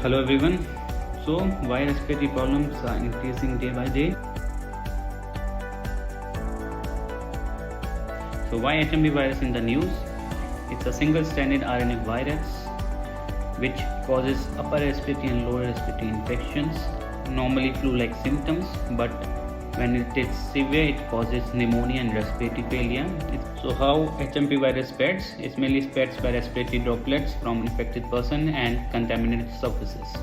Hello everyone. So why respiratory problems are increasing day by day? So why HMV virus in the news? It's a single-stranded RNA virus which causes upper respiratory and lower respiratory infections, normally flu-like symptoms, but when it is severe it causes pneumonia and respiratory failure. So how HMV virus spreads? It mainly spreads by respiratory droplets from infected person and contaminated surfaces.